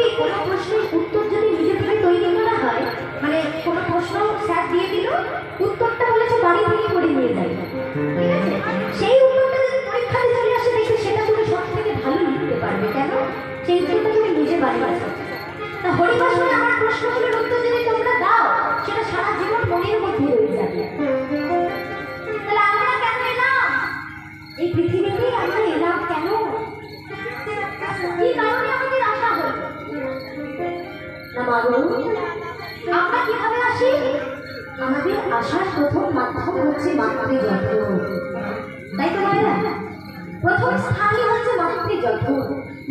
কি কোনো প্রশ্নের উত্তর যদি নিজে থেকে তৈরি করা হয়, মানে কোনো প্রশ্ন স্যার দিয়ে দিল, উত্তরটা বলেছে বাড়ি থেকে করে নিয়ে যাবে, ঠিক আছে? সেই উত্তরটা যদি পরীক্ষাতে চলে আসে দেখবে সেটা তুমি সব থেকে ভালো লিখতে পারবে। কেন? সেই উত্তরটা তুমি নিজে বাড়ি আসো। তা হরিভাষণে আমার প্রশ্নগুলোর উত্তর যদি তোমরা দাও, সেটা সারা জীবন মনের মধ্যে রয়ে যাবে। তাহলে আমরা কেন এলাম এই পৃথিবীতে? আমরা এলাম কেন? কি কারণে আমাদের আসা হলো? না মাগো, আমরা কিভাবে আসি? আমাদের আসার প্রথম মাধ্যম হচ্ছে মাতৃজঠর, তাই তো মায়েরা? প্রথম স্থানই হচ্ছে মাতৃজঠর।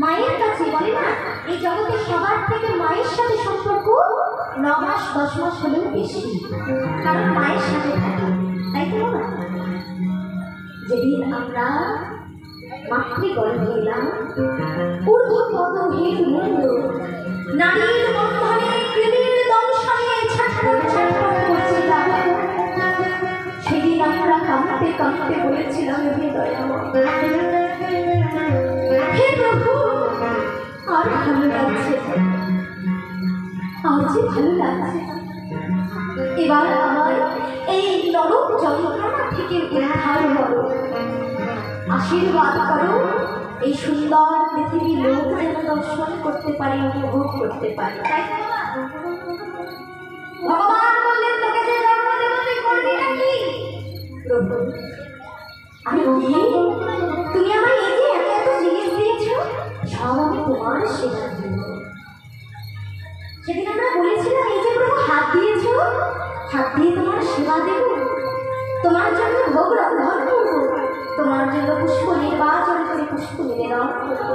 মায়ের কাছে বলে না, এই জগতে সবার থেকে মায়ের সাথে সম্পর্ক 9 মাস 10 মাস হলেও বেশি, কারণ মায়ের সাথে থাকে, তাই তো না? যেদিন আমরা মাতৃগর্ভে এলাম, ঊর্ধ্বপদ হিমমন্ড নারীর বন্ধনে কৃমির দংশনে ছটফট ছটফট করছিলাম। সেদিন আমরা কাঁদতে কাঁদতে বলেছিলাম, হে দয়াময়, হে প্রভু, আর ভালো লাগছে, আর যে ভালো লাগছে। এবার আমার এই নরক যন্ত্রণা থেকে উদ্ধার করো, আশীর্বাদ করো, এই সুন্দর পৃথিবী লোক যেন দর্শন করতে পারি, উপভোগ করতে পারি। তাই ভগবান বললেন, তোকে যে জন্ম দেব তুই করবি নাকি? প্রভু, আমি কি? তুমি আমায় এই যে এত এত জিনিস দিয়েছ, সব আমি তোমার সেবা দেব। সেদিন আমরা বলেছিলাম, এই যে প্রভু হাত দিয়েছ, হাত দিয়ে তোমার সেবা দেব, তোমার জন্য ভোগ রন্ধন করবো, তোমার জন্য পুষ্প নির্বাচন করে পুষ্প নিবেদন করবো।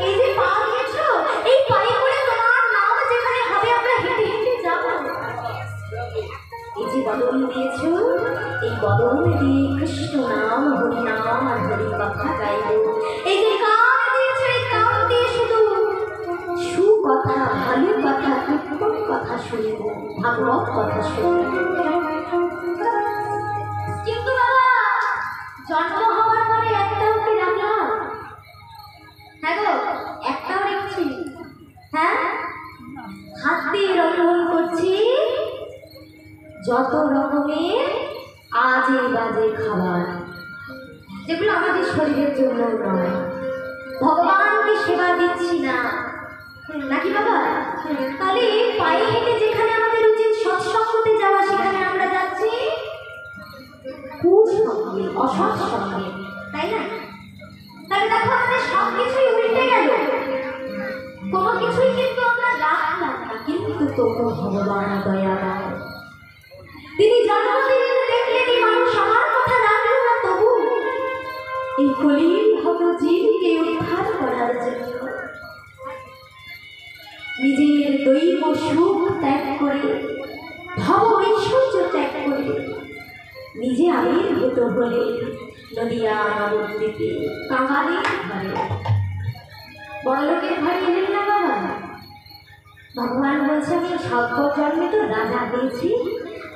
এই যে পা দিয়েছ, এই পায়ে করে তোমার নাম যেখানে হবে আমরা হেঁটে হেঁটে যাব। এই যে বদন দিয়েছ, এই বদন দিয়ে কৃষ্ণ নাম, হরি নাম আর হরি কথা গাইব। এই যে কান দিয়েছ, এই কান দিয়ে শুধু সুকথা, ভালো কথা, কীর্তন কথা শুনব, ভাগবত কথা শুনব। কিন্তু বাবা, জন্ম হওয়ার পরে একটাও কি রাখলাম? হ্যাঁ গো, একটাও রেখেছি? হ্যাঁ, হাত দিয়ে রন্ধন করছি যত রকমের আজে বাজে খাবার, যেগুলো আমাদের শরীরের জন্য নয়। ভগবানকে সেবা দিচ্ছি না নাকি বাবা? তাহলে পায়ে হেঁটে যেখানে আমাদের উচিত সৎসঙ্গতে যাওয়া, সেখানে আমরা যাচ্ছি কুসঙ্গে, অসৎ সঙ্গে, তাই না? তাহলে দেখো আমাদের সব কিছুই উল্টে গেল, কোনো কিছুই কিন্তু আমরা রাখলাম না। কিন্তু তবু ভগবান দয়াবান, তিনি জন্মদিন দেখলেন মানুষ আমার কথা রাখল না, তবু এই কলির হত জীবকে উদ্ধার করার জন্য নিজের দৈব সুখ ত্যাগ করে, ভব ঐশ্বর্য ত্যাগ করে নিজে আবির্ভূত হলে নদিয়া নবদ্বীপে কাঙালের ঘরে, বড়লোকের ঘরে এলেন না বাবা। ভগবান বলছে, আমি স্বল্প জন্মে তো রাজা হয়েছি,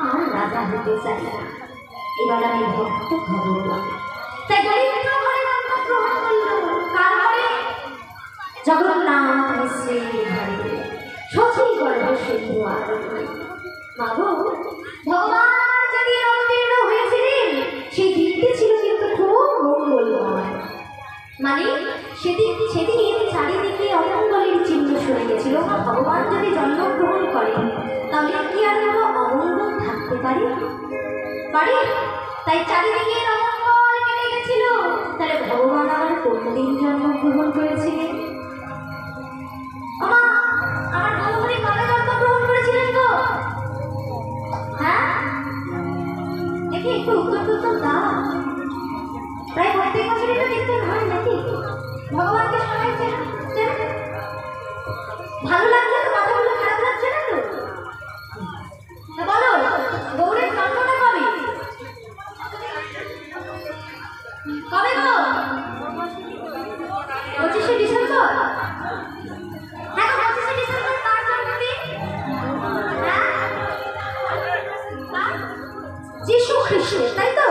আর রাজা হতে চাই না, এবার আমি ভক্ত হব। তাই দরিদ্র ঘরে জন্ম গ্রহণ করল। কার ঘরে? জগন্নাথ মিশ্রের ঘরে, শচী গর্ভ সিন্ধু আরতি। মাগো, ভগবান যেদিন অবতীর্ণ হয়েছিলেন সেই দিনটি ছিল কিন্তু খুব মঙ্গলময়। মানে সেদিন চারিদিকে অমঙ্গলের চিহ্ন সরে গেছিল। ভগবান যদি জন্মগ্রহণ করেন তাহলে কি আর কোনো অমঙ্গল থাকতে পারে? তাই চারিদিকে অমঙ্গল কেটে গেছিল। তাহলে ভগবান আবার কোন দিন জন্মগ্রহণ করেছিলেন? আমার ভগবান কবে জন্মগ্রহণ করেছিলেন গো? হ্যাঁ, দেখি একটু উত্তর দাও। প্রায় প্রত্যেক বছরই তো দেখতে হয় নাকি? ভগবানকে শোনাইছে, ভালো লাগছে তো? কথাগুলো খারাপ লাগছে না তো? বলো, গৌরের জন্মটা কবে? কবে গো? 25শে ডিসেম্বর। হ্যাঁ, 25শে ডিসেম্বর কার জন্মদিন? হ্যাঁ, যিশু খ্রিস্টের, তাই তো?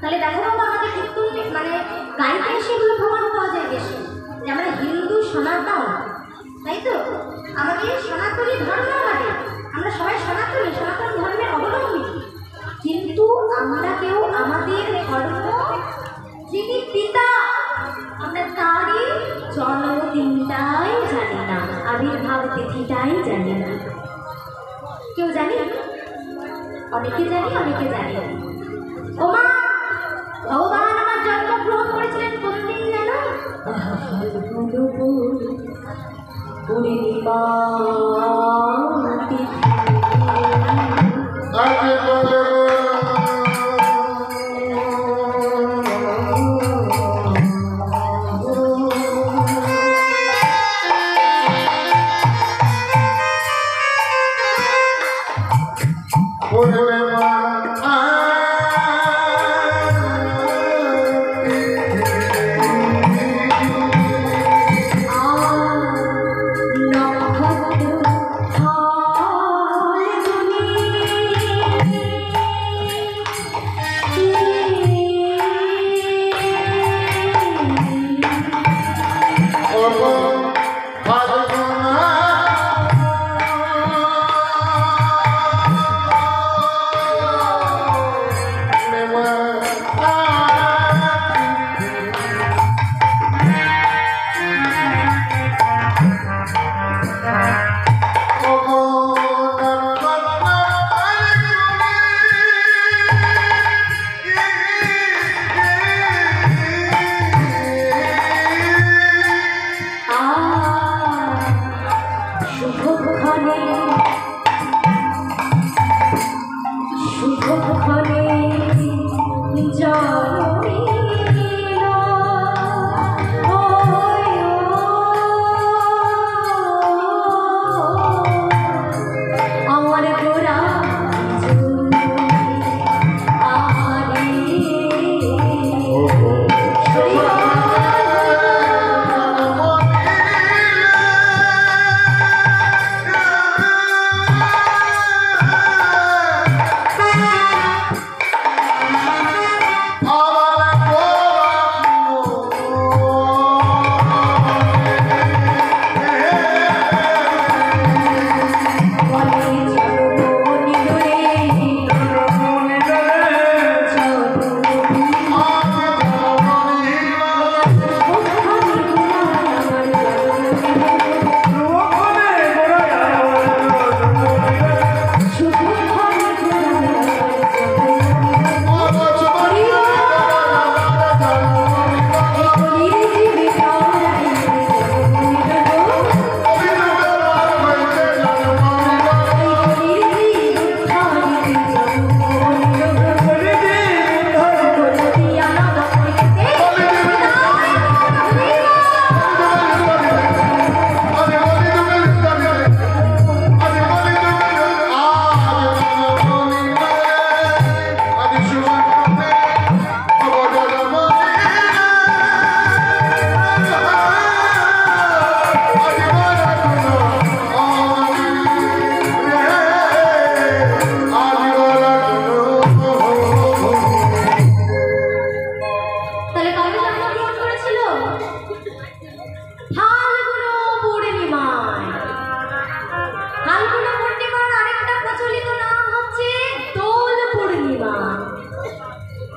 তাহলে দেখো বাবা, আমাদের কিন্তু মানে গাইতে সেগুলো প্রমাণ পাওয়া যায় বেশি যে আমরা হিন্দু সনাতন, তাই তো? আমাদের সনাতনী ধর্ম, আমরা সবাই সনাতন ধর্মের অবলম্বী, কিন্তু আমরা কেউ আমাদের ধর্ম যিনি পিতা আমরা তারই জন্মদিনটাই জানি না, আবির্ভাব তিথিটাই জানি না। কেউ জানি? অনেকে জানি, অনেকে জানি। ওমা, ভগবান আমার জন্মগ্রহণ করেছিলেন কোন দিন জানো? পূর্ণিমা তিথি।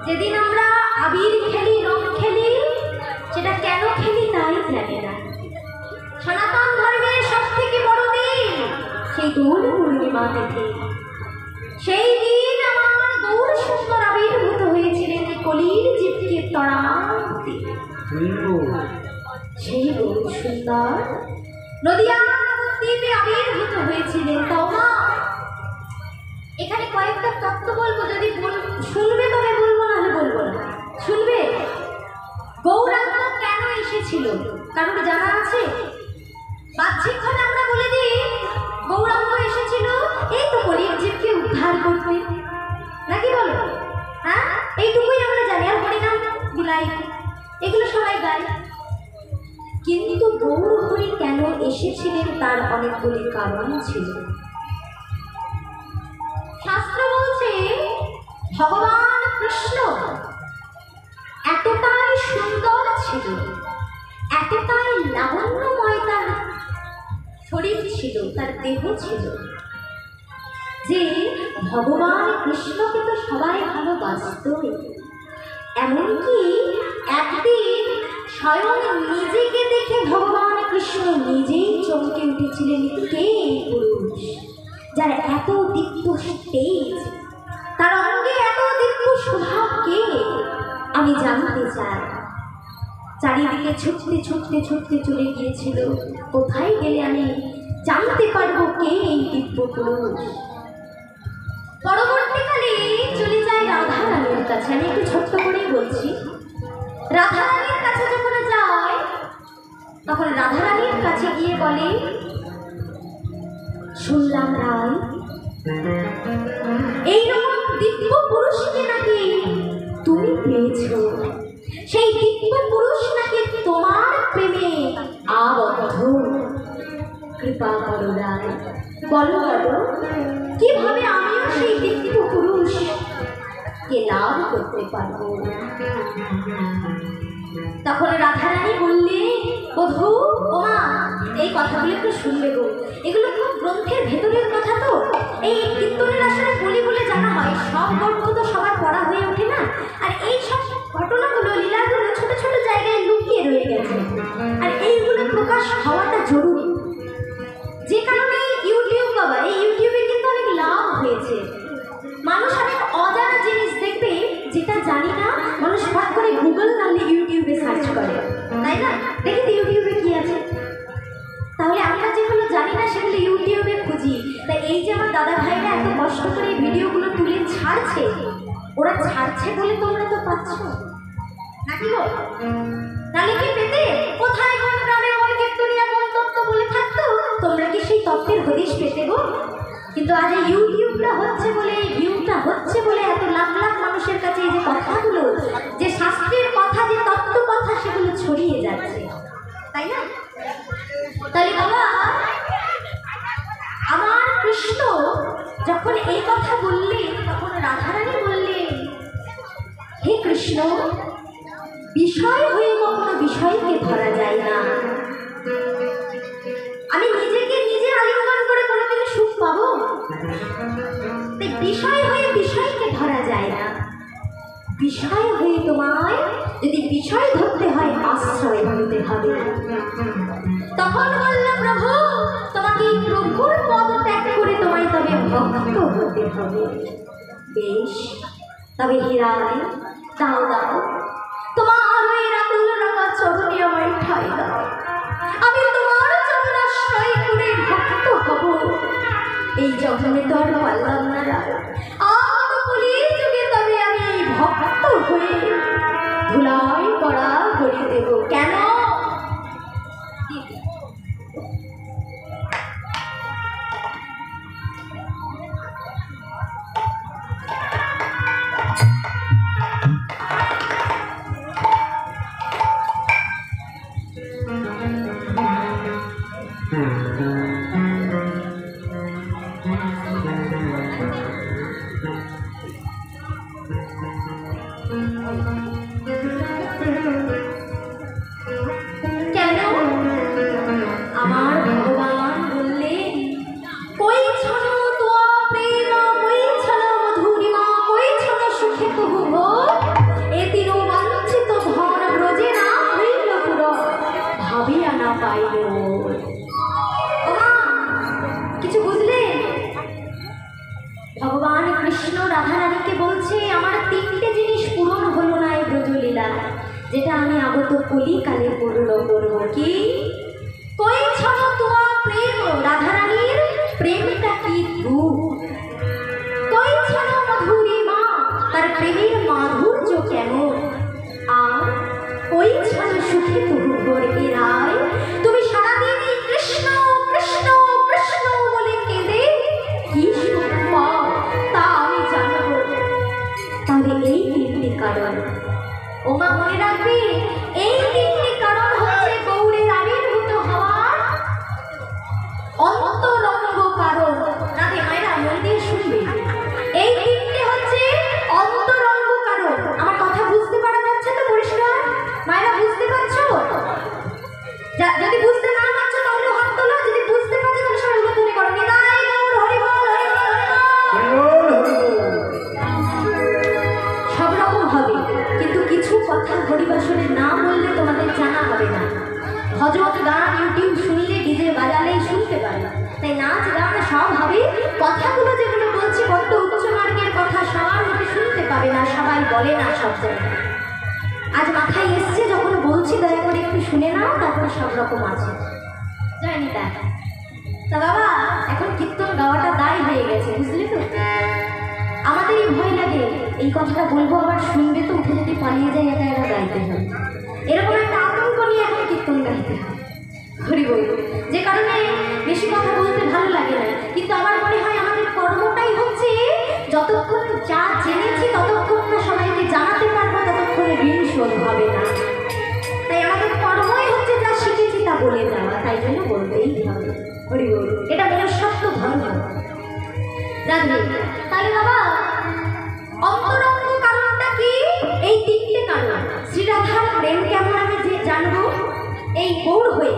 যেদিন আমরা আবির খেলি, রং খেলি, সেটা কেন খেলি তাই জানি না। সনাতন ধর্মের সব থেকে বড় দিন সেই দোল পূর্ণিমা তিথি। সেই দিন আমার গৌর সুন্দর আবির্ভূত হয়েছিলেন কলির জীবকে তরাতে। সেই গৌর সুন্দর নদিয়া নবদ্বীপে আবির্ভূত হয়েছিলেন। তমা এখানে কয়েকটা তত্ত্ব বলবো, যদি শুনবে তবে বলবো, নাহলে বলবো না। শুনবে? গৌরাঙ্গ কেন এসেছিল কারণ জানা আছে? বাহ্যিকভাবে আমরা বলে দিই গৌরাঙ্গ এসেছিল এই তো কলির জীবকে উদ্ধার করতে, নাকি বলো? হ্যাঁ, এইটুকুই আমরা জানি। আর হরিনাম বিলাই এগুলো সবাই গায়, কিন্তু গৌর হরি কেন এসেছিলেন তার অনেকগুলি কারণ ছিল। শাস্ত্র বলছে ভগবান কৃষ্ণ এতটাই সুন্দর ছিল, এতটাই লাবণ্যময় তার শরীর ছিল, তার দেহ ছিল, যে ভগবান কৃষ্ণকে তো সবাই ভালোবাসত। এমনকি একদিন স্বয়ং নিজেকে দেখে ভগবান কৃষ্ণ নিজেই চমকে উঠেছিলেন, কে এই পুরুষ যার এত দীপ্ত তেজ, তার অঙ্গে এত দীপ্ত স্বভাব, কে আমি জানতে চাই। চারিদিকে ছুটতে ছুটতে ছুটতে চলে গিয়েছিল, কোথায় গেলে আমি জানতে পারবো কে এই দিব্য পুরুষ। পরবর্তীকালে চলে যায় রাধা রানীর কাছে। আমি একটু ছোট্ট করেই বলছি। রাধা রানীর কাছে যখন যায়, তখন রাধা রানীর কাছে গিয়ে বলে, শুনলাম রায় এইরকম দিব্য পুরুষকে নাকি তুমি পেয়েছ, সেই দিব্য পুরুষ নাকি তোমার প্রেমে আবদ্ধ। কৃপা করো রায়, বলো বলো কিভাবে আমিও সেই দিব্য পুরুষকে লাভ করতে পারবো। তখন রাধারানী বললে, বধূ ওমা, এই কথাগুলো একটু শুনবে গো, এগুলো খুব গ্রন্থের ভেতরের কথা, তো এই কীর্তনের আসলে বলি বলে জানা হয়, সব গল্প তো সবার পড়া হয়ে ওঠে না। আর এই সব ঘটনাগুলো, লীলাগুলো ছোট ছোট জায়গায় লুকিয়ে রয়ে গেছে, আর এইগুলো প্রকাশ হওয়াটা জরুরি। যে কারণে ইউটিউব, বাবা এই ইউটিউবে কিন্তু অনেক লাভ হয়েছে। মানুষ অনেক অজানা জিনিস দেখবে, যেটা জানি না মানুষ হঠাৎ করে গুগল নামলে ইউটিউবে সার্চ করে, তাই না? দেখি তো ইউটিউবে কি আছে। তাহলে আমরা যেগুলো জানি না সেগুলো ইউটিউবে খুঁজি। তাই এই যে আমার দাদা ভাইরা এত কষ্ট করে এই ভিডিওগুলো তুলে ছাড়ছে, ওরা ছাড়ছে বলে তোমরা তো পাচ্ছ নাকি গো? তাহলে কি পেতে? কোথায় কোন গ্রামে কোন কীর্তনিয়া কোন তত্ত্ব বলে থাকতো, তোমরা কি সেই তত্ত্বের হদিশ পেতে গো? কিন্তু আজ এই ইউটিউবটা হচ্ছে বলে, এই ভিউটা হচ্ছে বলে এত লাখ লাখ মানুষের কাছে এই যে কথাগুলো, যে শাস্ত্রের কথা, যে তত্ত্ব কথা, সেগুলো ছড়িয়ে যাচ্ছে, তাই না? তাহলে বাবা, আমার কৃষ্ণ যখন এই কথা বললেন, তখন রাধারানী বললেন, হে কৃষ্ণ, বিষয় হয়ে কখনো বিষয়কে ধরা যায় না। আমি নিজেকে নিজে আলিঙ্গন করে কোনোদিন সুখ পাবো? বিষয় হয়ে বিষয়কে ধরা যায় না। বিষয় হয়ে তোমায় যদি বিষয় ধরতে হয়, আশ্রয় নিতে হবে। তখন বললাম, প্রভু তোমাকে প্রভুর পদ ত্যাগ করে তোমায় তবে ভক্ত হতে হবে। বেশ, তবে হীরায় দাও দাও, তোমার ওই রাতুল রাখা চরণে আমায় ঠাই দাও, আমি তোমার চরণাশ্রয় করে ভক্ত হব। এই জন্মে তো আর পারলাম না রায়, আর কলির যুগে তবে আমি ভক্ত হয়ে ধুলাই পড়া করে দেব। কেন? কিছু বুঝলে? ভগবান কৃষ্ণ রাধারানীকে বলছে, আমার তিনটে জিনিস পূরণ হলো না এই ব্রজলীলা, যেটা আমি আগত কলিকালে পূর্ণ করব। কি? কই ছড়ো তোমা প্রেম, রাধারানীর প্রেমটা কি রূপ, কই ছড়ো মধুরিমা, তার প্রেমের মাধুর্য কেমন, আর কই ছড়ো সুখে তবু গর্বে রায়, তুমি সারাদিন এই কৃষ্ণ কৃষ্ণ কৃষ্ণ বলে কেঁদে কি সুখ পাও তা আমি জানব। তাহলে এই তিনটি কারণ, ওমা মনে রাখবে, এই তিনটি কারণ হচ্ছে গৌরের আবির্ভূত হওয়ার অন্তরঙ্গ কারণ। রাধে মায়েরা মন দিয়ে শুনবে, এই তিনটে হচ্ছে অন্তরঙ্গ কারণ। আমার কথা বুঝতে পারা যাচ্ছে তো পরিষ্কার? মায়েরা বুঝতে পারছো? যদি বুঝতে না পারছো তাহলে হাত তোলো, যদি বুঝতে হরিবাসরে না বললে তোমাদের জানা হবে না। ভজন গান ইউটিউব শুনলে, ডিজে বাজালেই শুনতে পারে, তাই নাচ গান সব হবে। কথাগুলো যেগুলো বলছি বড্ড উচ্চ মার্গের কথা, সবার মুখে শুনতে পাবে না, সবাই বলে না সব জায়গায়। আজ মাথায় এসছে যখন বলছি, দয়া করে একটু শুনে নাও, তারপরে সব রকম আছে। জানি তাই তা বাবা, এখন কীর্তন গাওয়াটা দায় হয়ে গেছে, বুঝলি তো? আমাদেরই ভয় লাগে এই কথাটা বলবো, আবার শুনবে তো উঠে যদি পালিয়ে যায়, একা একা গাইতে হয়, এরকম একটা আতঙ্ক নিয়ে এখন কীর্তন গাইতে হয়। হরি বল, যে কারণে বেশি কথা বলতে ভালো লাগে না। কিন্তু আমার মনে হয় আমাদের কর্মটাই হচ্ছে, যতক্ষণ যা জেনেছি ততক্ষণ না সবাইকে জানাতে পারবো, ততক্ষণে ঋণ শোধ হবে না। তাই আমাদের কর্মই হচ্ছে যা শিখেছি তা বলে যাওয়া, তাই জন্য বলতেই হবে। হরি বল, এটা মনুষ্যত্ব ধর্ম। রাধে, তাহলে বাবা অন্তরঙ্গ কারণটা কি? এই তিনটে কারণ। শ্রীরাধার প্রেম কেমন আমি যে জানবো এই গৌর হয়ে,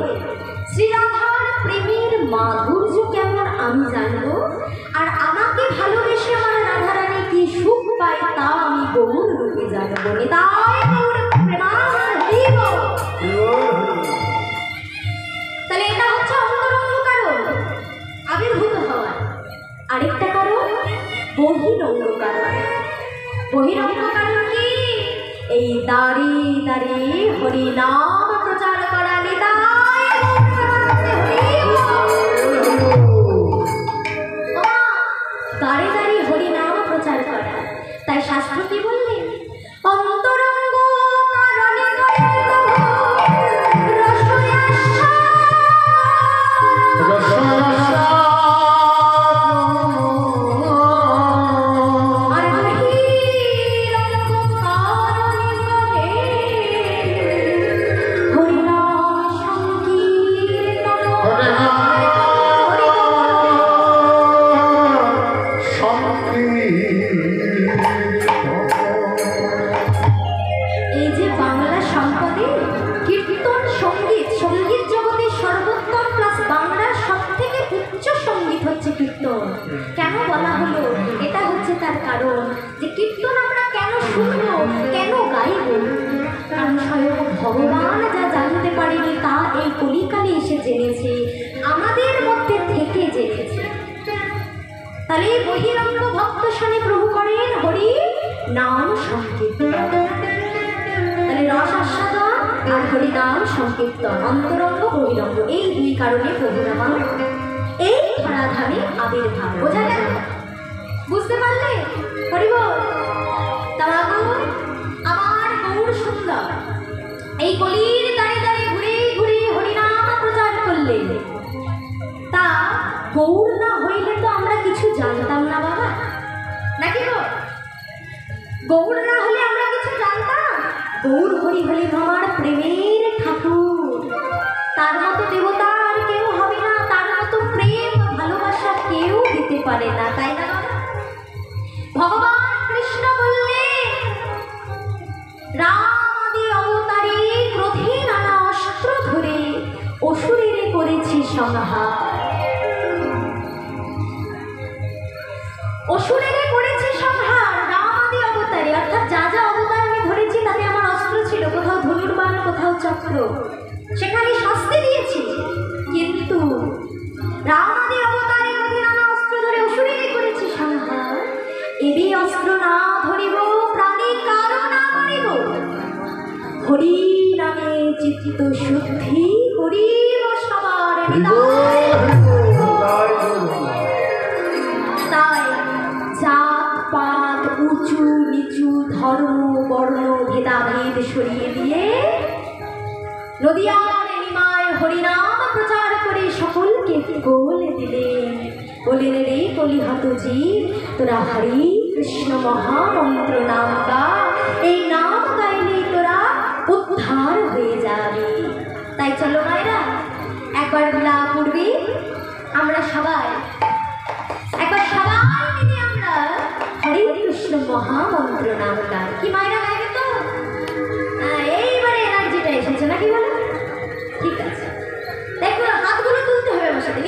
শ্রীরাধার প্রেমের মাধুর্য কেমন আমি জানবো, আর আমাকে ভালোবেসে আমার রাধারানী কি সুখ পায় তা আমি গৌর রূপে জানবো। তাই গৌর প্রেমানন্দ। তাহলে এটা হচ্ছে অন্তরঙ্গ কারণ আবির্ভূত হওয়ার। আরেকটা কারণ বহিরঙ্গ কারণ। বহিরঙ্গ কারণ কি? এই দাঁড়িয়ে দাঁড়িয়ে হরি নাম প্রচার করা। দাঁড়িয়ে দাঁড়িয়ে হরি নাম প্রচার করা। তাই শাস্ত্র কি বললে? অন্তরঙ্গ কারণে কেন বলা হলো? এটা হচ্ছে তার কারণ যে কীর্তন আমরা কেন শুনবো, কেন গাইব? কারণ স্বয়ং ভগবান যা জানতে পারেনি তা এই কলিকালে এসে জেনেছে, আমাদের মধ্যে থেকে জেনেছে। তাহলে বহিরঙ্গ ভক্ত শোনে প্রভু করেন হরি নাম সংকীর্তন। তাহলে রস আস্বাদন আর হরি নাম সংকীর্তন, অন্তরঙ্গ বহিরঙ্গ, এই দুই কারণে প্রভু নাম এই ধরাধামে আবির্ভাব। বোঝা গেল? বুঝতে পারলে? হরি বল। আমার গৌর সুন্দর এই গলির দাঁড়িয়ে দাঁড়িয়ে ঘুরে ঘুরে হরিনাম প্রচার করলেন। তা গৌর না হইলে তো আমরা কিছু জানতাম না বাবা, নাকি গো? গৌর না হলে আমরা কিছু জানতাম? গৌর হরি হলে আমার প্রেমের ঠাকুর, তার মতো দেবতা আর কেউ হবে না, তার মতো প্রেম ভালোবাসা কেউ দিতে পারে না, তাই না বাবা? ভগবান কৃষ্ণ বললেন রাম আদি অবতারে ক্রোধে নানা অস্ত্র ধরে অসুরের করেছি সংহার। অসুরের করেছি সংহার রাম আদি অবতারে, অর্থাৎ যা যা অবতার আমি ধরেছি তাতে আমার অস্ত্র ছিল, কোথাও ধনুর্বাণ, কোথাও চক্র, সেখানে শাস্তি দিয়েছি। কিন্তু রাম আদি অবতারে ক্রোধে নানা অস্ত্র ধরে অসুরের করেছি সংহার। এবে অস্ত্র না ধরিব প্রাণে কারো না মারিব, হরি নামে চিত্ত শুদ্ধি করিব সবার হৃদয়। তাই জাত পাত উঁচু নিচু ধর্ম বর্ণ ভেদাভেদ সরিয়ে দিয়ে নদিয়ার নিমায় হরিনাম প্রচার করে সকলকে গোলে দিলেন। বলেন রে কলিহত জীব, তোরা হরি কৃষ্ণ মহামন্ত্র নাম গা, এই নাম গাইলে তোরা উদ্ধার হয়ে যাবে। তাই চলো মায়েরা, একবার বেলা পূর্বে আমরা সবাই মিলে আমরা হরি কৃষ্ণ মহামন্ত্র নাম গাই। কি মায়েরা গাইবে তো? এইবারে এনার্জিটা এসেছে নাকি বলো? ঠিক আছে, দেখো হাতগুলো তুলতে হবে আমার সাথে।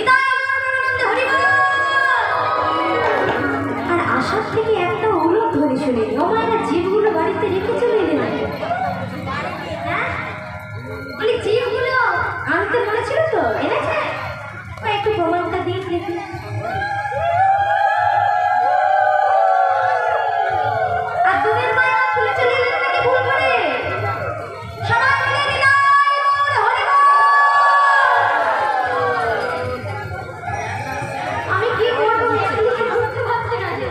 আর আশার থেকে একটা হলো ধ্বনি শুনিনি। ও মায়েরা জিভগুলো বাড়িতে রেখে চলে এলেন। হ্যাঁ বলি জিভগুলো আনতে বলেছিল তো, এনেছে? একটু প্রমাণটা দিয়ে দেখি। আর দুধের মায়া খুলে চলে এলেন নাকি ভুল করে? সবাই মিলে বিদায় বল হরি বল। আমি কি করবো বুঝতে পারছি না যে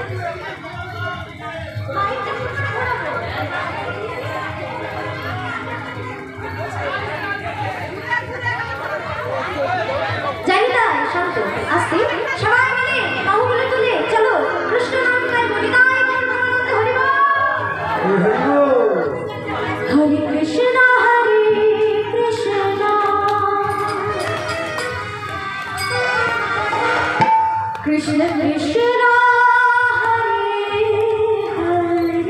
মাইকটা কোথায় ঘোরাবো? জানি না, শান্ত আস্তে সবাই মিলে বাহুগুলো তুলে চলো কৃষ্ণ নাম গাইবো। বিদায় বল হরি বল। হরে কৃষ্ণ কৃষ্ণ কৃষ্ণ হরে হরে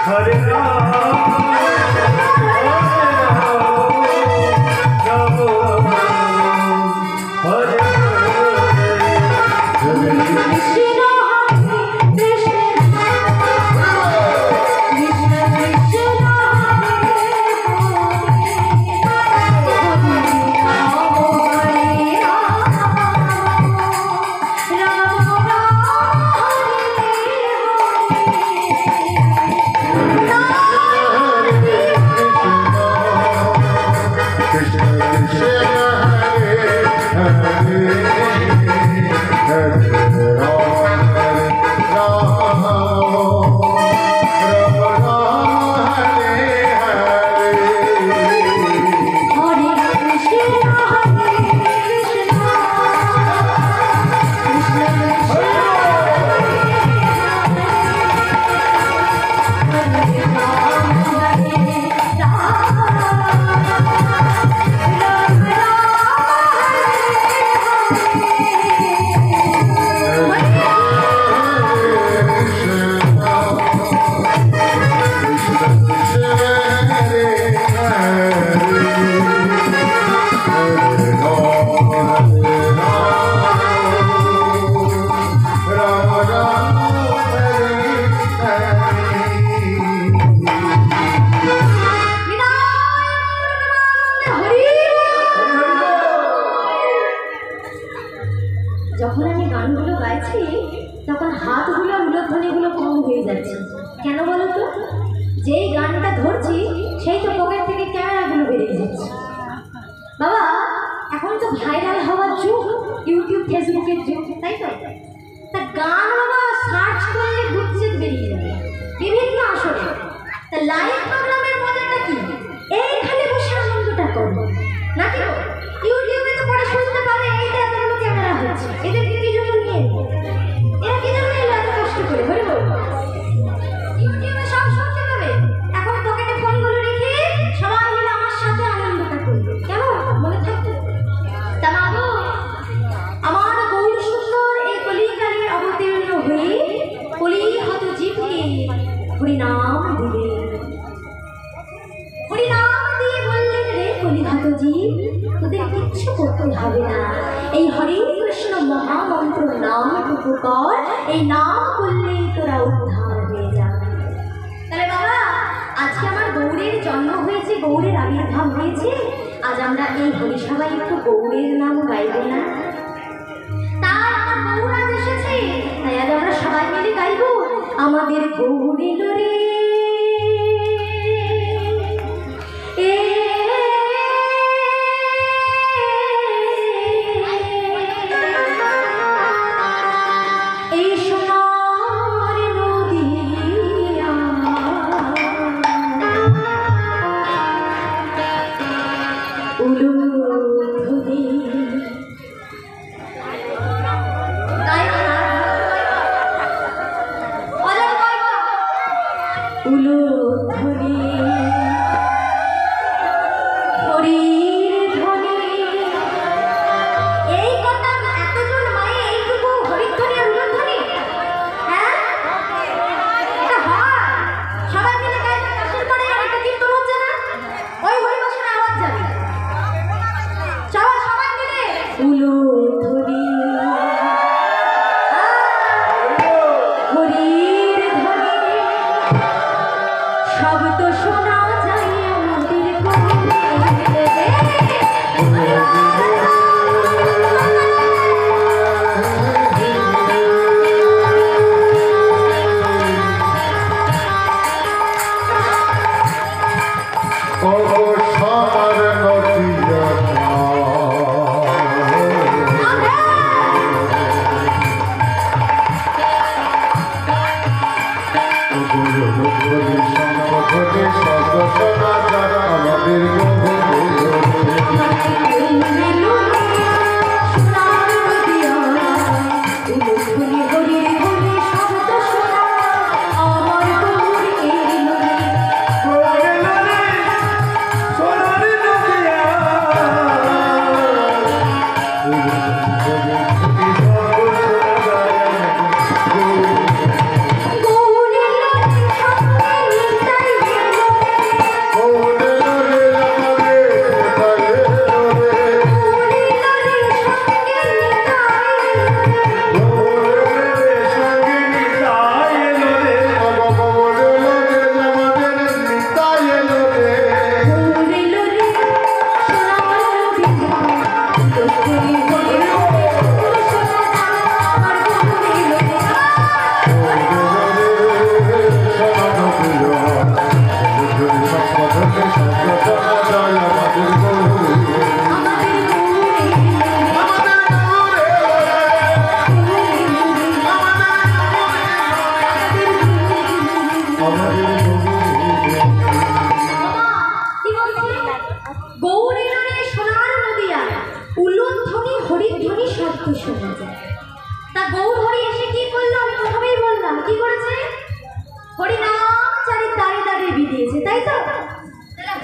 হরে রাম রাম রাম হরে যখন আমি গানগুলো গাইছি তখন হাতগুলো উলধ্বনিগুলো কম হয়ে যাচ্ছে। কেন বলো তো? যেই গানটা ধরছি সেই তো পকেট থেকে ক্যামেরাগুলো বেরিয়ে যাচ্ছে। বাবা, এখন তো ভাইরাল হওয়ার যুগ, ইউটিউব ফেসবুকের যুগ, তাই তো? তা গান বাবা সার্চ করলে গুচ্ছিত বেরিয়ে যাবে বিভিন্ন আসরে। তা লাইভ প্রোগ্রামের মজাটা কি? এইখানে বসে আনন্দটা করবো নাকি? ইউটিউবে তো পরে শুনতে পাবে এইটা এতগুলো ক্যামেরা হচ্ছে, এদেরকে কি জন্য নিয়ে এরা কি জন্য এলো এত কষ্ট করে? বলবো ইউটিউবে সব শুনতে পাবে। এখন পকেটে ফোনগুলো রেখে সবাই মিলে আমার সাথে আনন্দটা করবে, কেমন মনে থাকতো? তা মাগো, আমার গৌর সুন্দর এই কলিকালে অবতীর্ণ হয়ে কলিহত জীবকে হরিনাম দিলে। হরিনাম দিয়ে বললেন, রে কলিহত জীব, তোদের কিচ্ছু করতে হবে না, এই হরে কৃষ্ণ মহামন্ত্র নামটুকু কর, এই নাম করলেই তোরা উদ্ধার হয়ে যাবে। তাহলে বাবা, আজকে আমার গৌরের জন্ম হয়েছে, গৌরের আবির্ভাব হয়েছে, আজ আমরা এই হরিসভায় একটু গৌরের নাম গাইব না? তাই আমার গৌর আজ এসেছে, তাই আজ আমরা সবাই মিলে গাইব, আমাদের গৌর এলো রে।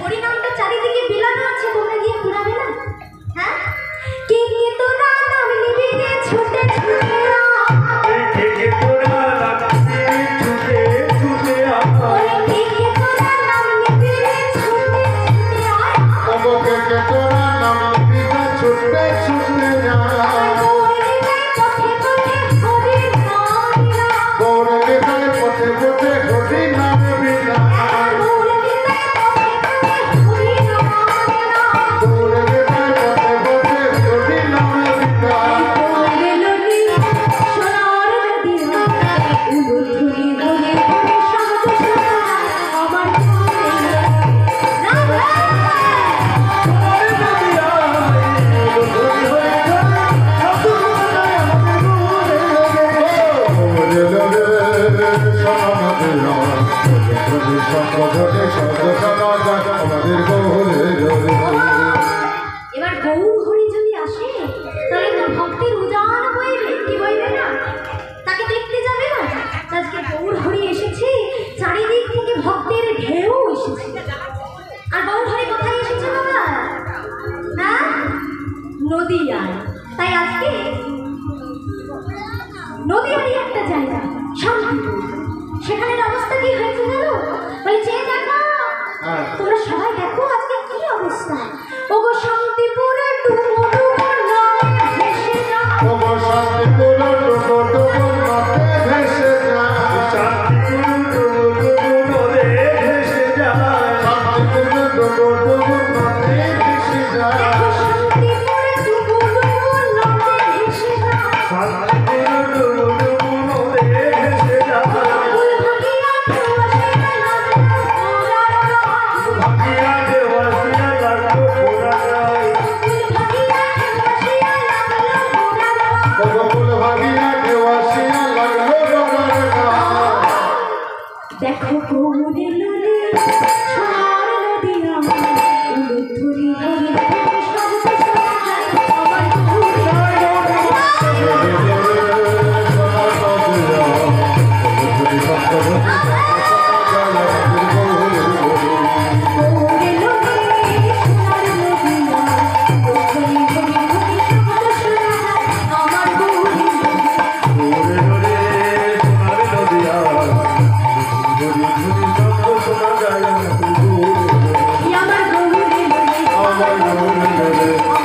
হরিনামটা চারিদিকে বিলানো আছে, তোমরা গিয়ে ঘুরাবে না? হ্যাঁ, কে কে তোরা নাম বলে চেয়ে দেখো, তোমরা সবাই দেখো আজকে কি অবস্থা। ওগো শান্তিপুরে ডুবো ডুবো নদে ভেসে যায়, ওগো শান্তিপুরে ডুবো ডুবো নদে ভেসে যায়, শান্তিপুরে ডুবো ডুবো নদে ভেসে যায়, শান্তিপুরে ডুবো ডুবো নদে ভেসে যায়, দেখো শান্তিপুরে ডুবো ডুবো নদে ভেসে যায়, শান্তিপুরে ডুবো ডুবো নদে ভেসে যায়। ফুল ভাগিয়া ঢেউ আসে লাগলো ওরার গায়, ভাগিয়া ঢেউ আসিয়া লাগলো ওরার গায়, ফুল ভাগিয়া ঢেউ আসিয়া লাগলো ওরার গায়, ওগো ফুল ভাগিয়া ঢেউ আসিয়া লাগলো ওরার গায়। দেখো গৌরে লুলি সোনার নদী আমার, উলুক ধরি ধরি ধরি শব্দ শোনা যায় আমার গৌরে গৌরে লুলি সোনার নদী আমার, ধরি ধরি ধরি শব্দ শোনা যায় আমার গৌরে আমার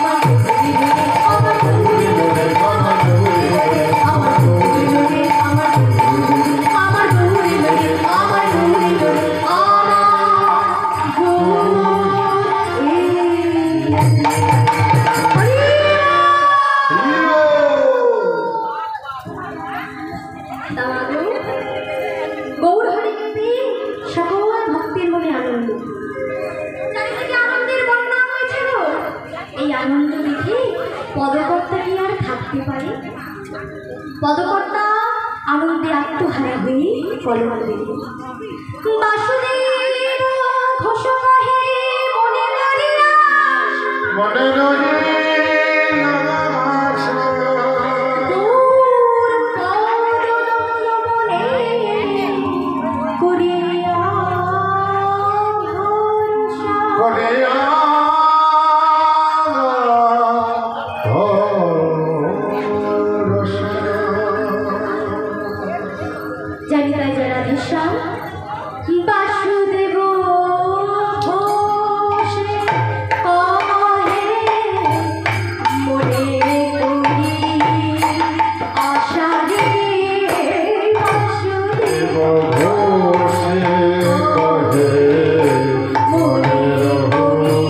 গৌরে লুলি আমার গৌরে লুলি আমার গৌরে লুলি আমার গৌরে লুলি আমার গৌরে লুলি আমার গৌরে লুলি আমার গৌরে লুলি গৌর হরি গাইতে সকল ভক্তের মনে আনন্দ, চারিদিকে আনন্দের বন্যা হয়েছিল। এই আনন্দ দেখে পদকর্তা কি আর থাকতে পারে? পদকর্তা আনন্দে আত্মহারা হয়ে কলম দিল, বাসুদেব ঘোষণা হে মনে নারিয়া মনে রহিলা আশা, দূর পরদমনে করিয়া ভরসা। করে জানি তাই যারা বিশ্বাস বাসুদেব ঘোষে কহে মনে করি আশা রে বাসুদেব মনে করি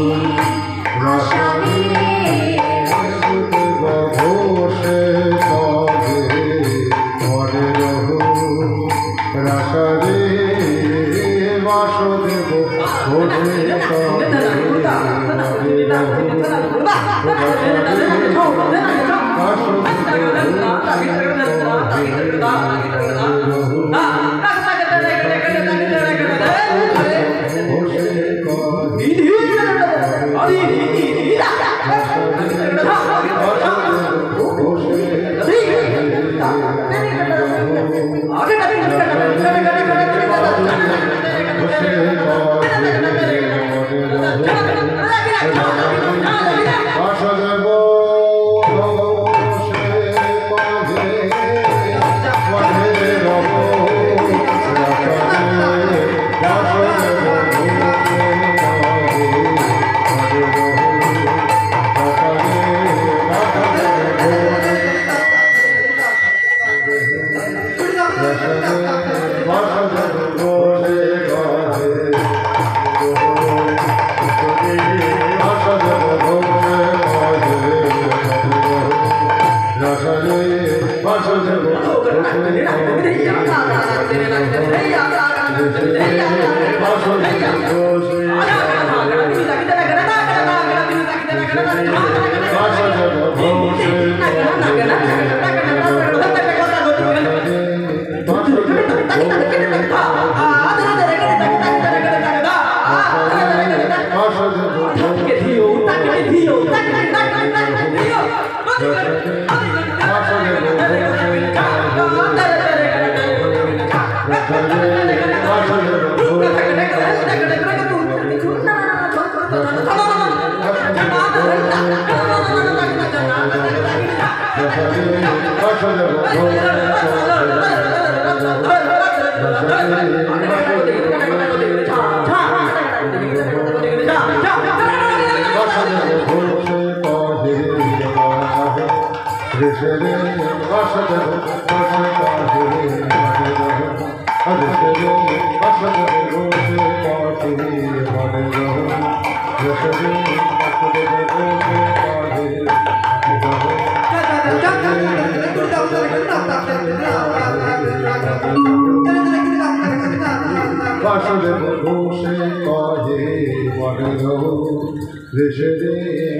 আশা রে বাসুদেব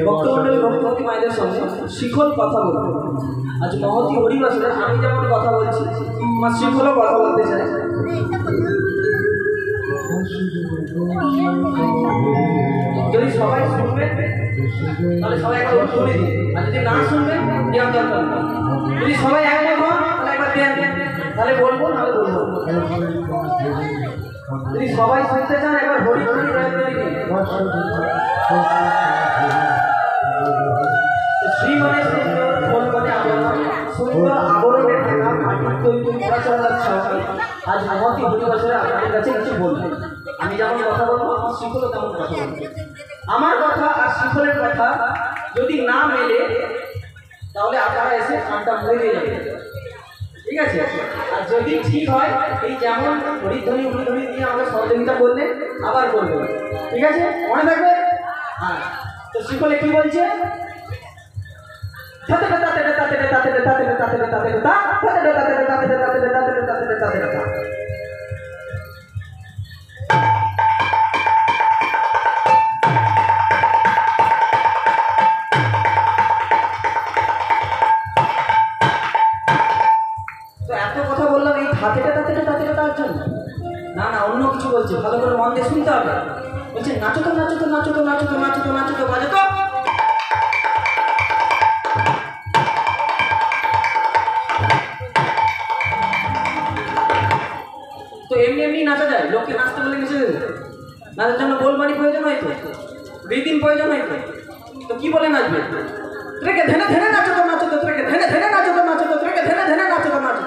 ভক্তমন্ডলী মায়েদের সঙ্গে শিখল কথা বলতে আজ মহতি হরিবাসে আমি যেমন কথা বলছি আমার শিখলও কথা বলতে চাই। যদি সবাই শুনবেন তাহলে সবাই একবার শুনে দিন, আর যদি না শুনবেন দেওয়ার দরকার নেই। যদি সবাই একমত হন তাহলে একবার দেন, তাহলে বলবো নাহলে বলবো। যদি সবাই শুনতে চান একবার হরি হরি জয় করে দিন। শ্রী মানে সুন্দর, ফল মানে আবরণ, সুন্দর আবরণে থাকা মাটির তৈরি পড়াশোনার সহকারী আজ মহতি হরিবাসরে আপনাদের কাছে কিছু বলবো। আমি যেমন কথা বলবো আমার শিখলও তেমন কথা বলবো। আমার কথা আর শিখলের কথা যদি না মেলে তাহলে আপনারা এসে কানটা মুড়ে দিয়ে যাবেন, ঠিক আছে? আর যদি ঠিক হয় এই যেমন হরিধ্বনি উলুধ্বনি দিয়ে আমাকে সহযোগিতা করলে আবার করবো, ঠিক আছে? মনে থাকবে? হ্যাঁ। তো শিখলে কি বলছে? তো এত কথা বললাম এই তার জন্য না, না অন্য কিছু বলছে, ভালো করে মন দিয়ে শুনতে হবে। বলছে নাচো তো নাচো তো নাচো তো নাচো তো নাচো তো নাচো তো বাজো তো। তো এমনি এমনি নাচা যায়? লোককে নাচতে বলে নেচে দেবে? নাচার জন্য গোলমারি প্রয়োজন হয়তো, রীতিন প্রয়োজন হয়তো। তো কি বলে নাচবে? ত্রেকে ধেনে ধেনে নাচো তো নাচো তো, ত্রেকে ধেনে ধেনে নাচো তো নাচো তো, ত্রেকে ধেনে ধেনে নাচো তো নাচো।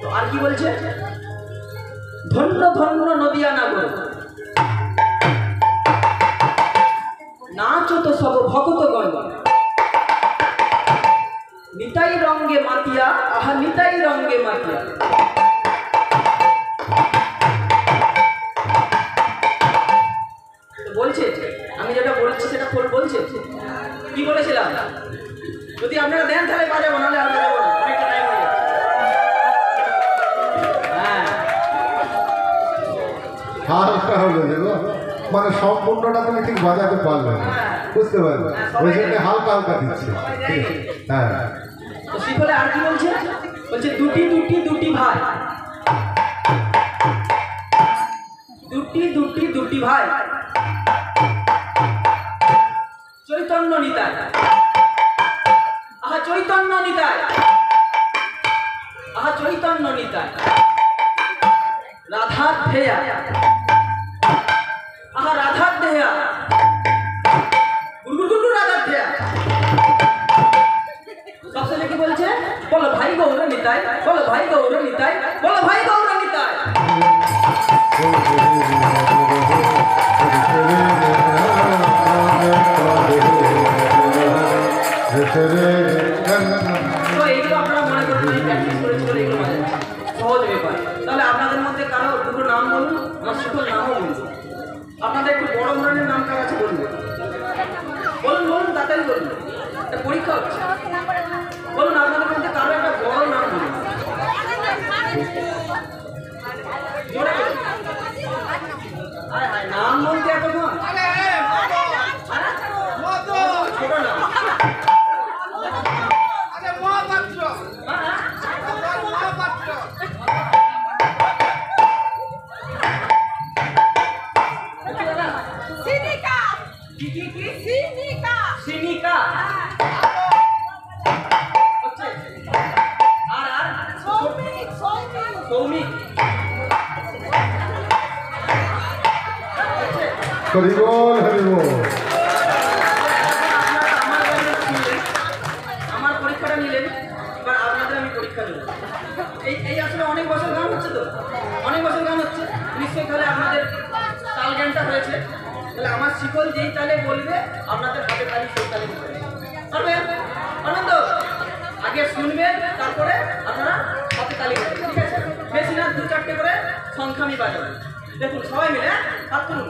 তো আর কি বলছে? ধন্য ধন্য নদিয়া নাগর, নাচো তো সব ভক্তগণ, নিতাই রঙ্গে মাতিয়া, আহা নিতাই রঙ্গে মাতিয়া। বলছে আমি যেটা বলেছি সেটা বলছে কি বলেছিলাম? যদি আপনারা দেন তাহলে বাজাবো, নাহলে আর বাজাবো না, অনেকটা টাইম হয়ে যাচ্ছে। হ্যাঁ হালকা হলো দেখো, মানে সম্পূর্ণটা তুমি ঠিক বাজাতে পারবে না, বুঝতে পারবে? ওই জন্য হালকা হালকা দিচ্ছে। হ্যাঁ। তো শিখলে আর কি বলছে? বলছে দুটি দুটি দুটি ভাই, দুটি দুটি দুটি ভাই, চৈতন্য নিতাই, আহা চৈতন্য নিতাই, আহা চৈতন্য নিতাই, রাধা ধেয়া, আহা রাধা ধেয়া, গুরু গুরু রাধা ধেয়া। সবশেষে কি বলছে? বলো ভাই গৌর নিতাই, বলো ভাই গৌর নিতাই, বলো ভাই গৌর নিতাই। তো এইগুলো আপনারা মনে করবেন আমি প্র্যাকটিস করেছিল, এগুলো মানে সহজ ব্যাপার। তাহলে আপনাদের মধ্যে কারো দুটো নাম বলুন, আমার শিখল নামও বলুন। আপনাদের একটু বড় ধরনের নাম কার আছে বলুন, বলুন বলুন তাড়াতাড়ি বলুন, একটা পরীক্ষা হচ্ছে। বলুন আপনাদের মধ্যে কারো একটা বড় নাম বলুন, জোরে বলুন। আরে হায়, নাম বলতে এতক্ষণ ছোট নাম। সিনিকা হচ্ছে, আর আর সৌমিক, হরি বল হরি বল। হয়েছে, তাহলে আমার শিকল যেই তালে বলবে আপনাদের হাতে তালি সেই তালে বলবে। পারবেন? পারবেন তো? আগে শুনবেন, তারপরে আপনারা হাতে তালি বলবেন, ঠিক আছে? বেশি না, 2-4টে করে সংখ্যা আমি বাজাবো। দেখুন সবাই মিলে হাত তুলুন,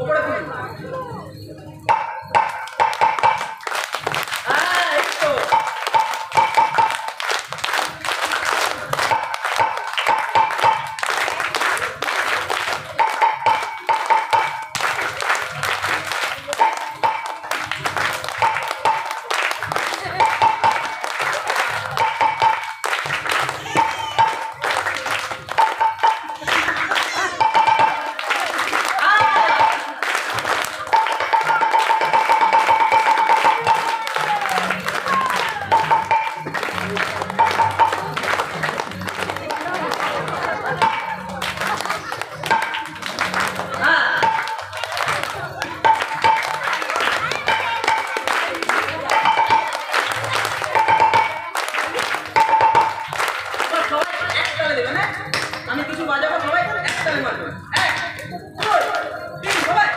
ওপরে তুলুন। এই তো। আমি কিছু বাজাবো, সবাই একতালে মারবেন। 1, 2, 3 সবাই।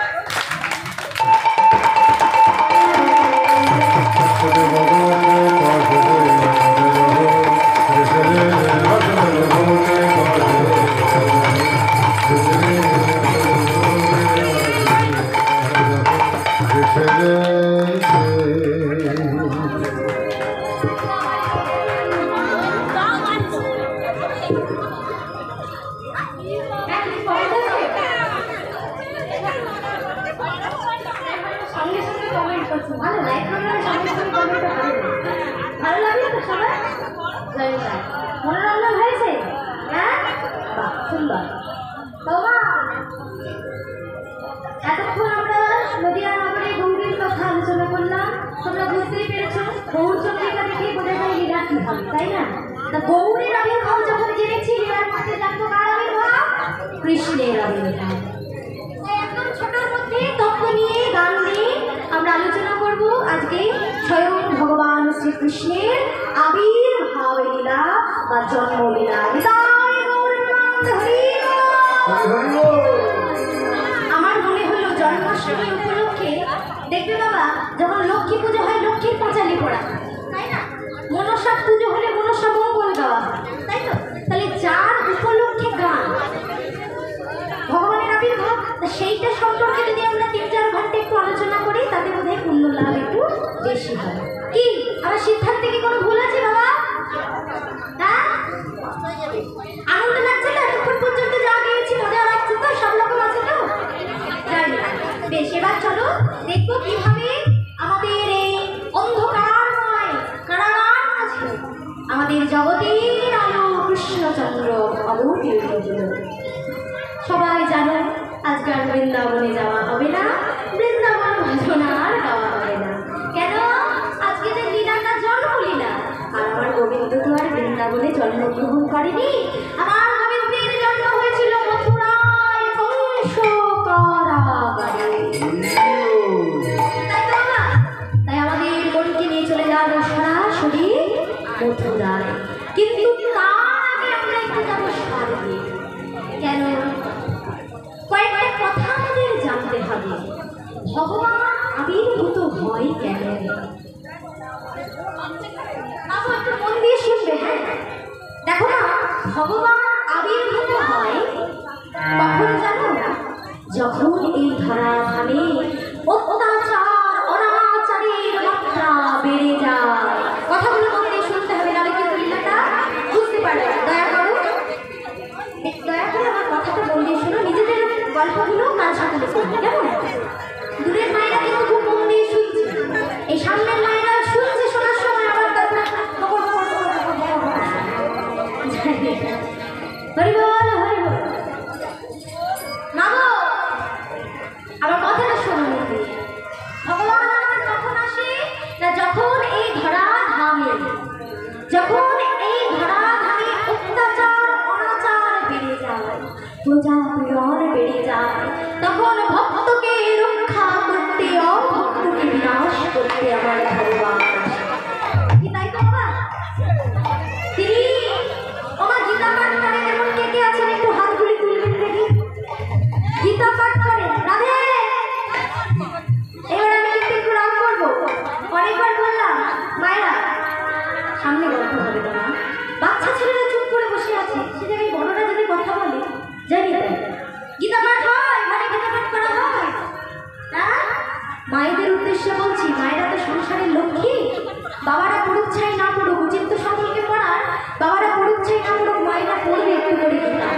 সঙ্গে সঙ্গে কমেন্ট করছো, ভালো লাইক করলে সঙ্গে সঙ্গে কমেন্টটা করে দেবে। ভালো লাগলো তো সবাই? জয় জয়। মনোরঞ্জন হয়েছে? হ্যাঁ, বাহ সুন্দর। তোমা এতক্ষণ আমরা নদিয়া নগরে গৌরীর কথা আলোচনা করলাম। তোমরা বুঝতেই পেরেছো গৌরচন্দ্রিকা দেখে বোঝা যায় লীলা কি হবে, তাই না? তা গৌরীর আবির্ভাব যখন জেনেছি, লীলার মধ্যে জানতো কার আবির্ভাব? কৃষ্ণের আবির্ভাব। একদম ছোটর মধ্যে তত্ত্ব নিয়ে গান নিয়ে আমরা আলোচনা করব আজকে স্বয়ং ভগবান শ্রীকৃষ্ণের আবির্ভাব লীলা বা জন্ম লীলা। আমার মনে হলো জন্মাষ্টমী উপলক্ষে দেখবে বাবা, যখন লক্ষ্মী পুজো হয় লক্ষ্মীর পাঁচালি পড়া, তাই না? মনসা পুজো হলে মনসা মঙ্গল গাওয়া, তাই তো? তাহলে যার উপলক্ষে গান ভগবানের আবির্ভাব, সেইটা সম্পর্কে যদি আমরা 3-4 ঘন্টা একটু আলোচনা করি, তাতে বোধহয় পুণ্য লাভ একটু বেশি হয়। কি আমার সিদ্ধান্তে কি কোনো ভুল আছে বাবা? হ্যাঁ, আনন্দ লাগছে তো? এতক্ষণ পর্যন্ত যা গিয়েছি মজা লাগছে তো? সব রকম আছে তো? যাই না, বেশ, এবার চলো দেখবো কিভাবে আমাদের এই অন্ধকারময় কারাগার আছে আমাদের জগতের আলো কৃষ্ণচন্দ্র অবতীর্ণ হলো। সবাই জানো আজকে আর বৃন্দাবনে যাওয়া হবে না, বৃন্দাবন ভজনা আর গাওয়া হবে না। কেন? আজকে যে লীলাটা জন্মলীলা, আর আমার গোবিন্দ তো আর বৃন্দাবনে জন্মগ্রহণ করেনি। আমার গোবিন্দের জন্ম হয়েছিল মথুরায় কংস কারাগারে, তাই তো না? তাই আমাদের মনকে নিয়ে চলে যাবো সরাসরি মথুরায়, কিন্তু তার আগে আমরা একটু যাবো স্বর্গে। কেন? কয়েকটা কথা আমাদের জানতে হবে। ভগবান আবির্ভূত হয় কেন? বাবু একটু মন দিয়ে শুনবে, হ্যাঁ? দেখো না, ভগবান আবির্ভূত হয় কখন জানো? যখন এই ধরাধামে অত্যাচার অনাচারের মাত্রা বেড়ে যায়। কথাগুলো মন দিয়ে শুনতে হবে, নাহলে কিন্তু লীলাটা বুঝতে পারবে। দয়া করো, দয়া করে আমার কথাটা মন দিয়ে শোনো। নিজেদের গল্পগুলো কার সাথে শুনবে, কেমন? দূরের মায়েরা কিন্তু খুব মন দিয়ে শুনছে, এই সামনের মায়েরা শুনছে, শোনার সময় আবার তারপরে হরি বল হরি বল। না গো, আমার কথাটা শোনো মন দিয়ে। ভগবান আমার কখন আসে না? যখন এই ধরা ধামে, যখন এই ধরা ধামে অত্যাচার অনাচার বেড়ে যায়, প্রজা পীড়ন বেড়ে যায়, তখন ভক্তকে রক্ষা করতে, অভক্তকে বিনাশ করতে আমার ভগবান আসে। কি তাই তো বাবা? তিনি আমার গীতা পাঠ করেন, এমন কে কে আছেন একটু হাতগুলি তুলবেন দেখি। গীতা পাঠ করেন, রাধে উদ্দেশ্যে বলছি, মায়েরা তো সংসারের লক্ষ্মী। বাবারা পড়ুক ছাই না পড়ুক, উচিত তো সকলকে পড়ার। বাবারা পড়ুক ছাই না পড়ুক, মায়েরা পড়বে একটু করে গীতা।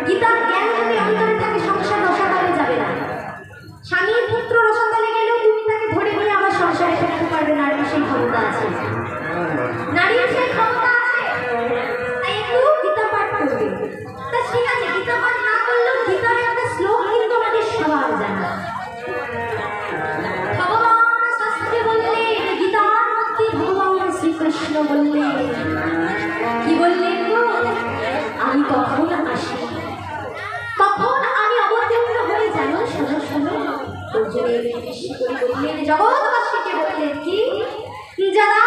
গীতার জ্ঞান যদি অন্তরে থাকে, সংসার রসাতলে যাবে না। স্বামীর পুত্র রসাতলে গেলেও তুমি তাকে ধরে নিয়ে আবার সংসারে ফেলতে পারবে। নারীর সেই ক্ষমতা আছে, নারীর সেই ক্ষমতা আছে। তাই একটু গীতা পাঠ করবে। তা ঠিক আছে, গীতা পাঠ না করলেও গীতার একটা শ্লোক কিন্তু আমাদের সবার জানা। ভগবান শাস্ত্রে বললেন, গীতার মধ্যে ভগবান শ্রীকৃষ্ণ বললেন, কি বললেন গো? আমি কখন আসি, তখন আমি অবতীর্ণ হয়ে যেন শোনো শোনো। অর্জুনের উদ্দেশ্য করে বললেন, জগৎবাসীকে বললেন কি, যারা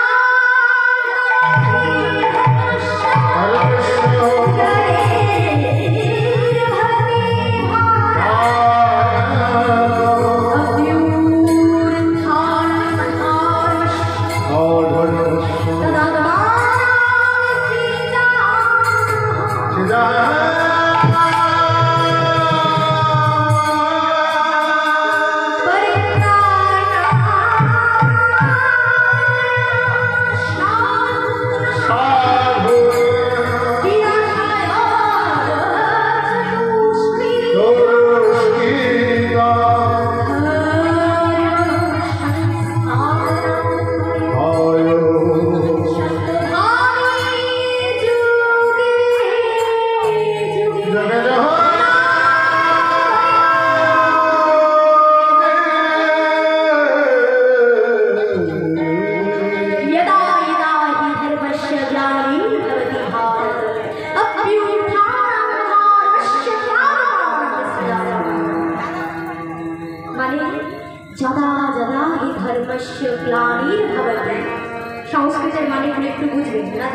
সংস্কৃতের মানে একটু বুঝবেন না?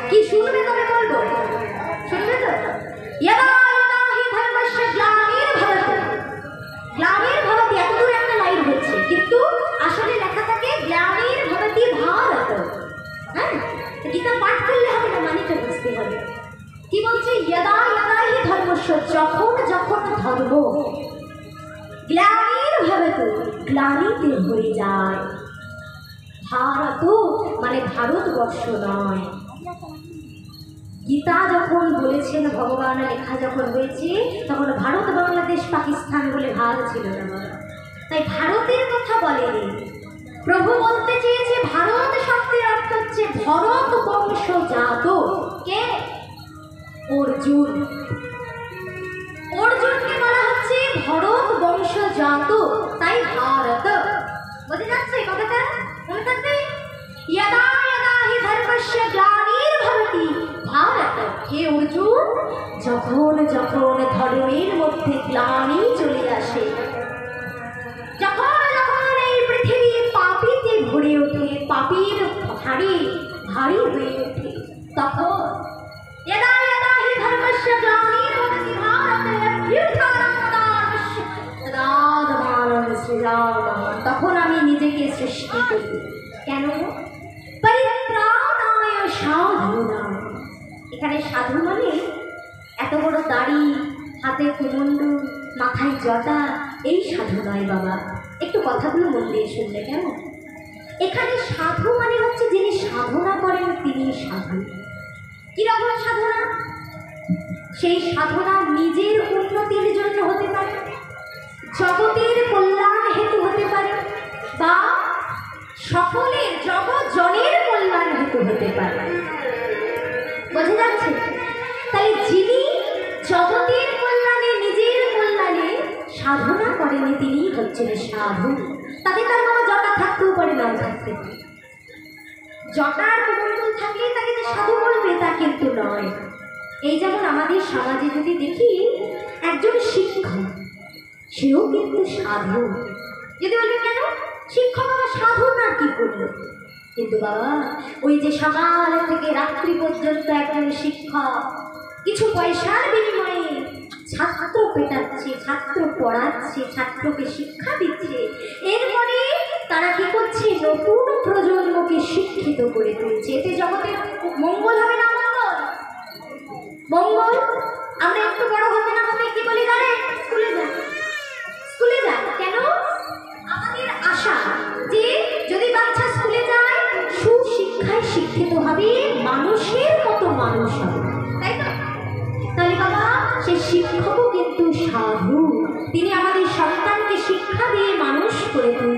কি শুনবে তবে বলবো, শুনবে তো? यदा यदा हि धर्मस्य ग्लानिर्भवति, ग्लानिर्भवति এত দূরে একটা লাইন হচ্ছে, কিন্তু আসলে লেখা থাকে গ্লানির্ভবতি ভারত। হ্যাঁ, গীতা পাঠ করলে হবে না, মানেটা বুঝতে হবে। কি বলছে? यदा यदा हि धर्मस्य, যখন যখন ধর্ম গ্লানির্ভবতি, গ্লানিতে হয়ে যায়। ভারত মানে ভারতবর্ষ নয়। গীতা যখন বলেছেন ভগবান, লেখা যখন হয়েছে, তখন ভারত বাংলাদেশ পাকিস্তান বলে ভাগ ছিল না। তাই ভারতের কথা বলেনি। প্রভু বলতে চেয়েছে ভারত শব্দের অর্থ হচ্ছে ভরত বংশজাত। কে? অর্জুন। অর্জুনকে বলা হচ্ছে ভরত বংশজাত, তাই ভারত। বুঝে যাচ্ছে কথাটা? মনে থাকবে? यदा यदा हि धर्मस्य ग्लानिर्भवति भारत, হে অর্জুন, যখন যখন ধর্মের মধ্যে গ্লানি চলে আসে, যখন যখন এই পৃথিবী পাপীতে ভরে ওঠে, পাপীর ভারী ভারী হয়ে ওঠে, তখন यदा यदा हि धर्मस्य ग्लानिर्भवति भारत তখন আমি নিজেকে সৃষ্টি করি। কেন? পরিত্রাণায় সাধুনাম। এখানে সাধু মানে এত বড় দাড়ি, হাতে কুমন্ডু, মাথায় জটা, এই সাধু নয় বাবা। একটু কথাগুলো মন দিয়ে শুনলে কেমন? এখানে সাধু মানে হচ্ছে যিনি সাধনা করেন তিনি সাধু। কিরকম সাধনা? সেই সাধনা নিজের উন্নতির জন্য হতে পারে, জগতের কল্যাণ হেতু হতে পারে, বা সকলের জগৎজনের কল্যাণ হেতু হতে পারে। বোঝা যাচ্ছে? তাই যিনি জগতের কল্যাণে, নিজের কল্যাণে সাধনা করেন তিনি হচ্ছেন সাধু। তাতে তার কোনো জটা থাকতেও পারে, নাও থাকতে পারে। জটার কুমন্ডল থাকলেই তাকে যে সাধু বলবে তা কিন্তু নয়। এই যেমন আমাদের সমাজে যদি দেখি একজন শিক্ষক, সেও কিন্তু সাধু। যদি বলবে কেন শিক্ষক আবার সাধু না কি করলো? কিন্তু বাবা, ওই যে সকাল থেকে রাত্রি পর্যন্ত একজন শিক্ষক কিছু পয়সার বিনিময়ে ছাত্র পেটাচ্ছে, ছাত্র পড়াচ্ছে, ছাত্রকে শিক্ষা দিচ্ছে, এরপরে তারা কি করছে? নতুন প্রজন্মকে শিক্ষিত করে তুলছে। এতে জগতের মঙ্গল হবে না? মঙ্গল। আমরা একটু বড় হতে না হতে কি বলি জানেন? স্কুলে যান, স্কুলে যান। কেন? আমাদের আশা যে দিয়ে মানুষের মতো মানুষ হবে, তাই না? তাহলে বাবা সে শিক্ষকও কিন্তু সাধু, তিনি আমাদের সন্তানকে শিক্ষা দিয়ে মানুষ করে তুলবেন।